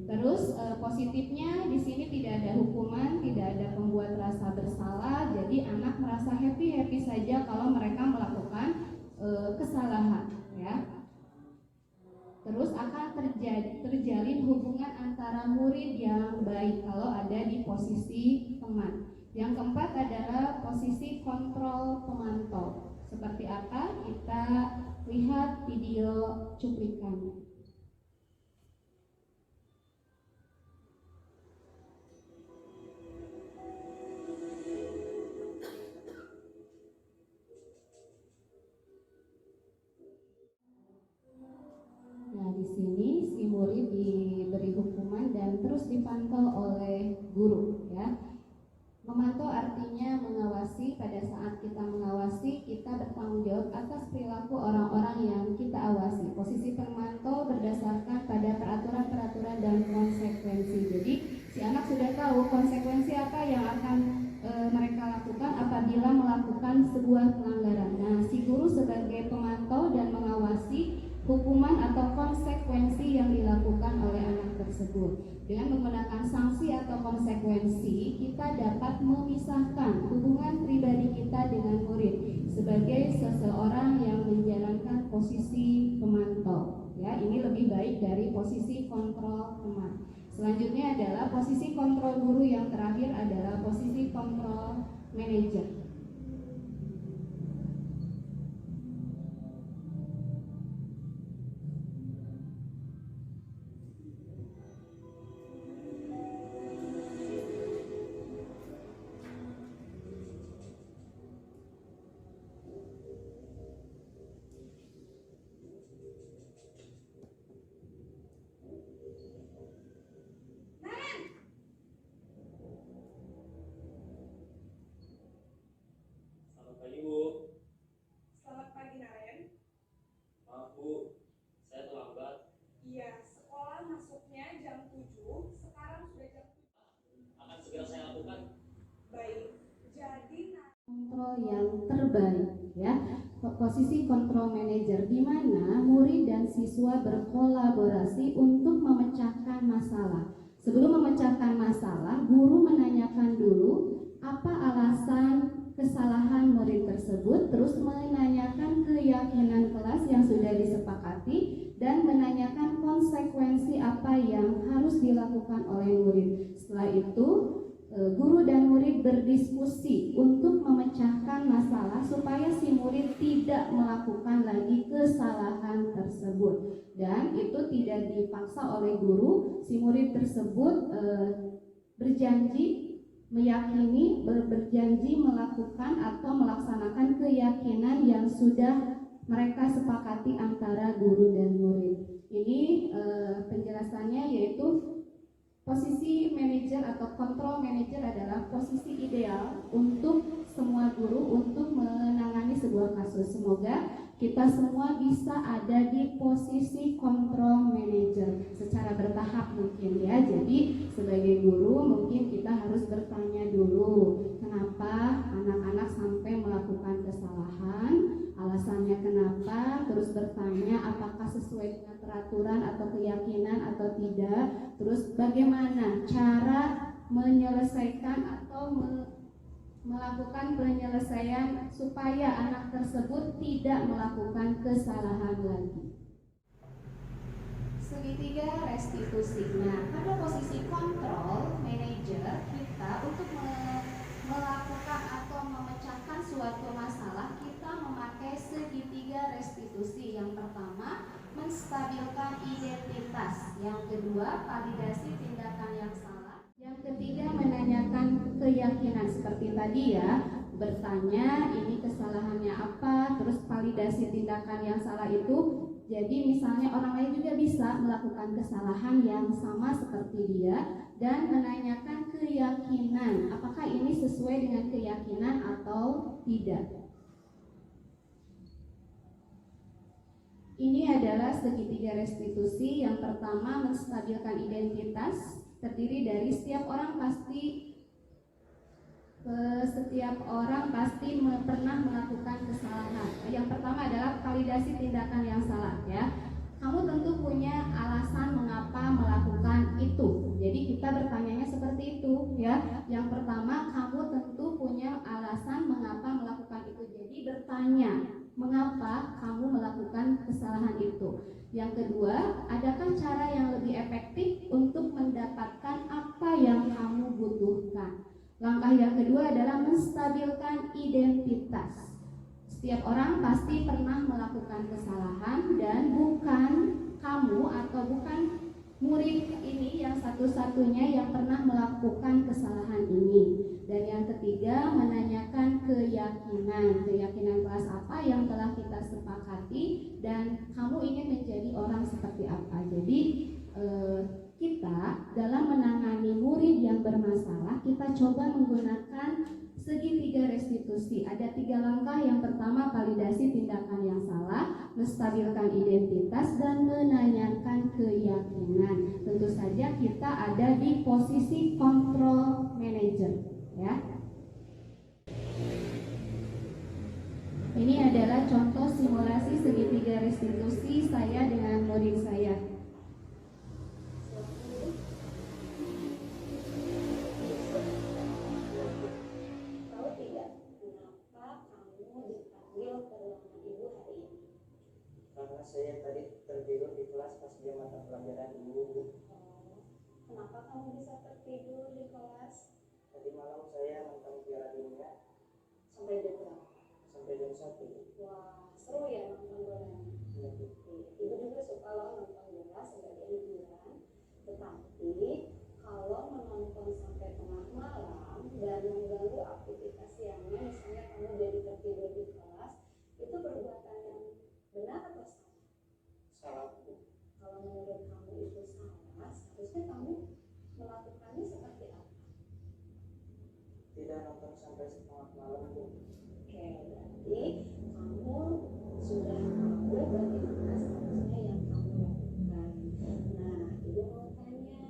Terus positifnya di sini tidak ada hukuman, tidak ada pembuat rasa bersalah, jadi anak merasa happy saja kalau mereka melakukan kesalahan, ya. Terus akan terjalin hubungan antara murid yang baik kalau ada di posisi teman. Yang keempat adalah posisi kontrol pemantau. Seperti apa? Kita lihat video cuplikannya. Nah, di sini si murid diberi hukuman dan terus dipantau oleh guru, ya. Memantau artinya mengawasi. Pada saat kita mengawasi, kita bertanggung jawab atas perilaku orang-orang yang kita awasi. Posisi pemantau berdasarkan pada peraturan-peraturan dan konsekuensi. Jadi si anak sudah tahu konsekuensi apa yang akan mereka lakukan apabila melakukan sebuah pelanggaran. Nah, si guru sebagai pemantau dan mengawasi hukuman atau konsekuensi yang dilakukan oleh anak tersebut. Dengan menggunakan sanksi atau konsekuensi, kita dapat memisahkan hubungan pribadi kita dengan murid sebagai seseorang yang menjalankan posisi pemantau. Ya, ini lebih baik dari posisi kontrol teman. Selanjutnya adalah posisi kontrol guru, yang terakhir adalah posisi kontrol manajer. Selamat pagi, Bu. Selamat pagi, Naren. Maaf, Bu, saya terlambat. Iya, sekolah masuknya jam 7, sekarang sudah jam 7. Akan segera saya lakukan. Baik, jadi Kontrol yang terbaik, ya. Posisi kontrol manajer, di mana murid dan siswa berkolaborasi untuk memecahkan masalah. Sebelum memecahkan masalah, guru menanyakan dulu apa alasan kesalahan murid tersebut, terus menanyakan keyakinan kelas yang sudah disepakati, dan menanyakan konsekuensi apa yang harus dilakukan oleh murid. Setelah itu, guru dan murid berdiskusi untuk memecahkan masalah supaya si murid tidak melakukan lagi kesalahan tersebut. Dan itu tidak dipaksa oleh guru, si murid tersebut berjanji meyakini, berjanji melakukan atau melaksanakan keyakinan yang sudah mereka sepakati antara guru dan murid. Ini penjelasannya yaitu posisi manajer atau kontrol manajer adalah posisi ideal untuk semua guru untuk menangani sebuah kasus. Semoga kita semua bisa ada di posisi kontrol manajer secara bertahap mungkin ya. Jadi sebagai guru mungkin kita harus bertanya dulu kenapa anak-anak sampai melakukan kesalahan, alasannya kenapa, terus bertanya apakah sesuai dengan peraturan atau keyakinan atau tidak, terus bagaimana cara menyelesaikan atau melakukan penyelesaian supaya anak tersebut tidak melakukan kesalahan lagi. Segitiga restitusi. Nah, pada posisi kontrol manajer kita untuk melakukan atau memecahkan suatu masalah, kita memakai segitiga restitusi. Yang pertama, menstabilkan identitas. Yang kedua, validasi tindakan yang salah. Yang ketiga, menanyakan keyakinan seperti tadi ya, bertanya ini kesalahannya apa, terus validasi tindakan yang salah itu. Jadi misalnya orang lain juga bisa melakukan kesalahan yang sama seperti dia, dan menanyakan keyakinan apakah ini sesuai dengan keyakinan atau tidak. Ini adalah segitiga restitusi. Yang pertama, menstabilkan identitas, terdiri dari setiap orang pasti pernah melakukan kesalahan. Yang pertama adalah validasi tindakan yang salah ya. Kamu tentu punya alasan mengapa melakukan itu. Jadi kita bertanyanya seperti itu ya. Yang pertama, kamu tentu punya alasan mengapa melakukan itu. Jadi bertanya, mengapa kamu melakukan kesalahan itu. Yang kedua, adakah cara yang lebih efektif untuk mendapatkan apa yang kamu butuhkan. Langkah yang kedua adalah menstabilkan identitas. Setiap orang pasti pernah melakukan kesalahan dan bukan kamu atau bukan murid ini yang satu-satunya yang pernah melakukan kesalahan ini. Dan yang ketiga, menanyakan keyakinan. Keyakinan kelas apa yang telah kita sepakati dan kamu ingin menjadi orang seperti apa. Jadi kita dalam menangani murid yang bermasalah, kita coba menggunakan segitiga restitusi. Ada 3 langkah. Yang pertama, validasi tindakan yang salah, menstabilkan identitas, dan menanyakan keyakinan. Tentu saja kita ada di posisi control manager ya. Ini adalah contoh simulasi segitiga restitusi saya dengan murid saya. Karena saya tadi tertidur di kelas pas dia mata pelajaran dulu. Kenapa kamu bisa tertidur di kelas? Tadi malam saya nonton Piala Dunia Sampai jam berapa? sampai jam 1. Wah, seru ya nonton bolanya. Ibu juga suka loh nonton bola sebagai hiburan. Tetapi kalau menonton sampai tengah malam dan mengganggu aktivitas siangnya, misalnya kamu jadi tertidur di kelas, itu perbuatan yang benar atau salah? Salah. Kalau menurut kamu itu salah, seharusnya kamu melakukannya seperti apa? Tidak nonton sampai setengah malam, Bu. Oke, berarti kamu sudah tahu bagaimana seharusnya yang kamu lakukan. Nah, ibu mau tanya,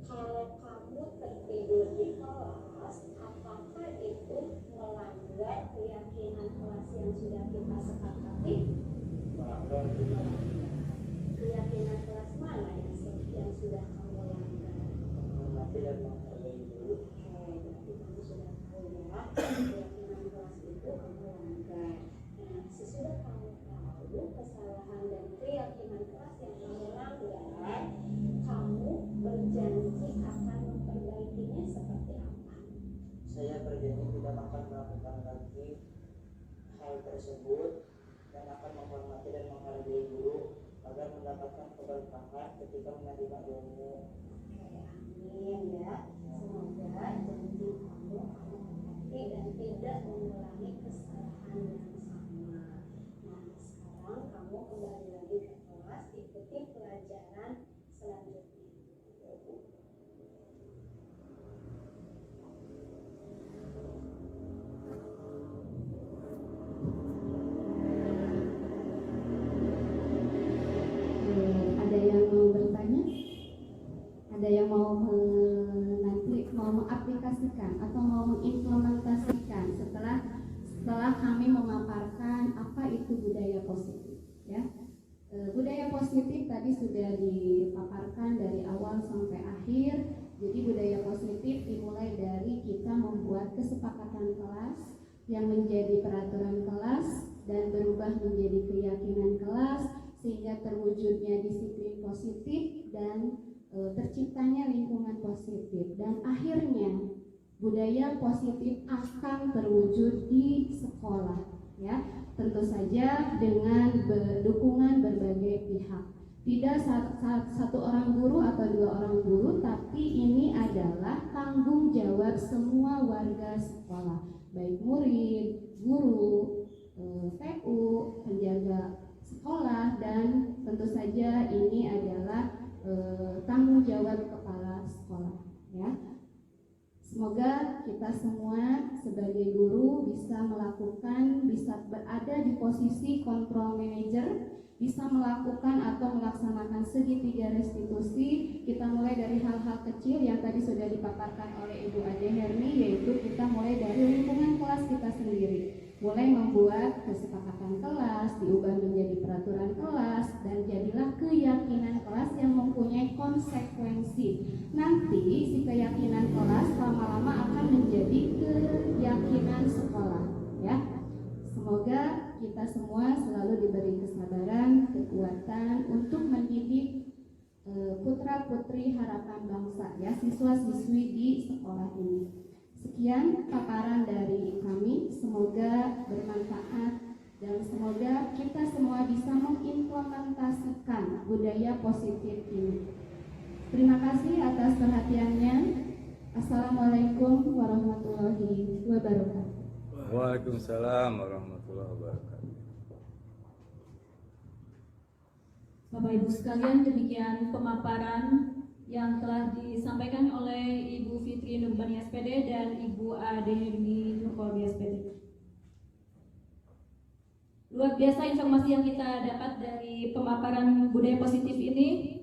kalau kamu tertidur di kelas, apakah itu melanggar keyakinan kelas yang sudah kita sepakati? Melanggar. Keyakinan kelas mana yang sudah kamu langgar? Menghormati dan menghargai guru. Oke, berarti kamu sudah tahu ya, keyakinan kelas itu kamu langgar. Nah, sesudah kamu tahu kesalahan dan keyakinan kelas yang kamu langgar, kamu berjanji akan memperbaikinya seperti apa? Saya berjanji tidak akan melakukan lagi hal tersebut dan akan menghormati dan menghargai guru agar mendapatkan keberkahan ketika menerima ilmu. Oke, amin ya. Semoga janji kamu tepati dan tidak mengulangi kesalahan yang sama. Nah, mau mengaplikasikan atau mau mengimplementasikan setelah kami memaparkan apa itu budaya positif, ya. Budaya positif tadi sudah dipaparkan dari awal sampai akhir. Jadi budaya positif dimulai dari kita membuat kesepakatan kelas yang menjadi peraturan kelas dan berubah menjadi keyakinan kelas sehingga terwujudnya disiplin positif dan terciptanya lingkungan positif, dan akhirnya budaya positif akan terwujud di sekolah, ya. Tentu saja dengan dukungan berbagai pihak. Tidak satu orang guru atau dua orang guru, tapi ini adalah tanggung jawab semua warga sekolah, baik murid, guru, TU, penjaga sekolah, dan tentu saja ini adalah tanggung jawab kepala sekolah, ya. Semoga kita semua sebagai guru bisa berada di posisi control manager, bisa melakukan atau melaksanakan segitiga restitusi. Kita mulai dari hal-hal kecil yang tadi sudah dipaparkan oleh Ibu Ade Herni, yaitu kita mulai dari lingkungan kelas kita sendiri. Mulai membuat kesepakatan kelas, diubah menjadi peraturan kelas, dan jadilah keyakinan kelas yang mempunyai konsekuensi. Nanti si keyakinan kelas lama-lama akan menjadi keyakinan sekolah, ya. Semoga kita semua selalu diberi kesabaran, kekuatan untuk mendidik putra-putri harapan bangsa, ya, siswa-siswi di sekolah ini. Sekian paparan dari kami, semoga bermanfaat dan semoga kita semua bisa mengimplementasikan budaya positif ini. Terima kasih atas perhatiannya. Assalamualaikum warahmatullahi wabarakatuh. Waalaikumsalam warahmatullahi wabarakatuh. Bapak Ibu sekalian, demikian pemaparan yang telah disampaikan oleh Ibu Fitri Nurbani SPD dan Ibu Ade Herni Nurkolbi SPD. Luar biasa informasi yang kita dapat dari pemaparan budaya positif ini.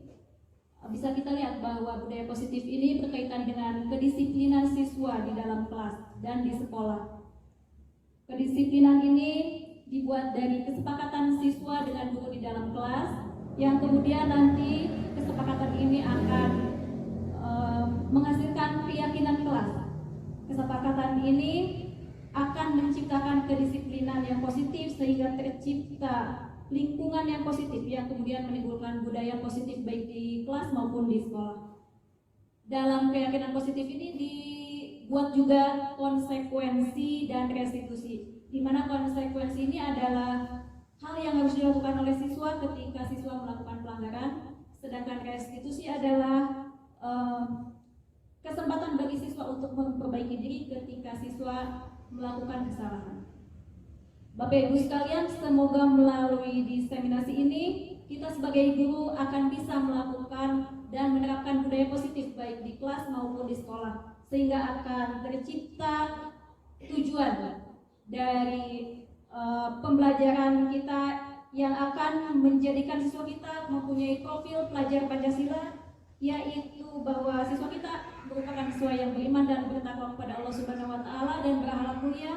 Bisa kita lihat bahwa budaya positif ini berkaitan dengan kedisiplinan siswa di dalam kelas dan di sekolah. Kedisiplinan ini dibuat dari kesepakatan siswa dengan guru di dalam kelas, yang kemudian nanti kesepakatan ini akan menghasilkan keyakinan kelas. Kesepakatan ini akan menciptakan kedisiplinan yang positif sehingga tercipta lingkungan yang positif yang kemudian menimbulkan budaya positif baik di kelas maupun di sekolah. Dalam keyakinan positif ini dibuat juga konsekuensi dan restitusi, di mana konsekuensi ini adalah hal yang harus dilakukan oleh siswa ketika siswa melakukan pelanggaran, sedangkan restitusi adalah kesempatan bagi siswa untuk memperbaiki diri ketika siswa melakukan kesalahan. Bapak Ibu sekalian, semoga melalui diseminasi ini kita sebagai guru akan bisa melakukan dan menerapkan budaya positif baik di kelas maupun di sekolah, sehingga akan tercipta tujuan dari pembelajaran kita yang akan menjadikan siswa kita mempunyai profil pelajar Pancasila, yaitu bahwa siswa kita merupakan siswa yang beriman dan bertakwa kepada Allah Subhanahu wa taala dan berakhlak mulia.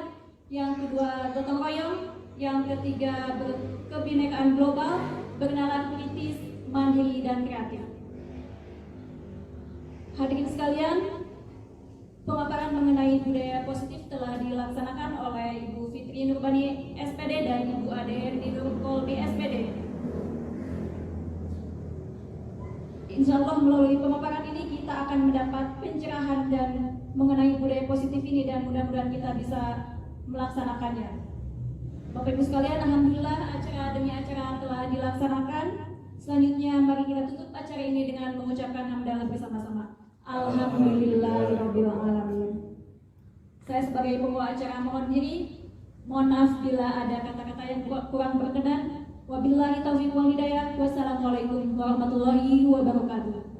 Yang kedua, gotong royong. Yang ketiga, kebinekaan global, bernalar kritis, mandiri dan kreatif. Hadirin sekalian, pemaparan mengenai budaya positif telah dilaksanakan oleh Ibu Fitri Nurbani SPD dan Ibu Ade Herni Nurkolbi SPD. Insya Allah melalui pemaparan ini kita akan mendapat pencerahan dan mengenai budaya positif ini, dan mudah-mudahan kita bisa melaksanakannya. Bapak Ibu sekalian, alhamdulillah acara demi acara telah dilaksanakan. Selanjutnya mari kita tutup acara ini dengan mengucapkan hamdalah bersama-sama. Alhamdulillahirabbil alamin. Saya sebagai pembawa acara mohon diri. Mohon maaf bila ada kata-kata yang kurang berkenan. Wabillahi taufiq wal hidayah. Wassalamualaikum warahmatullahi wabarakatuh.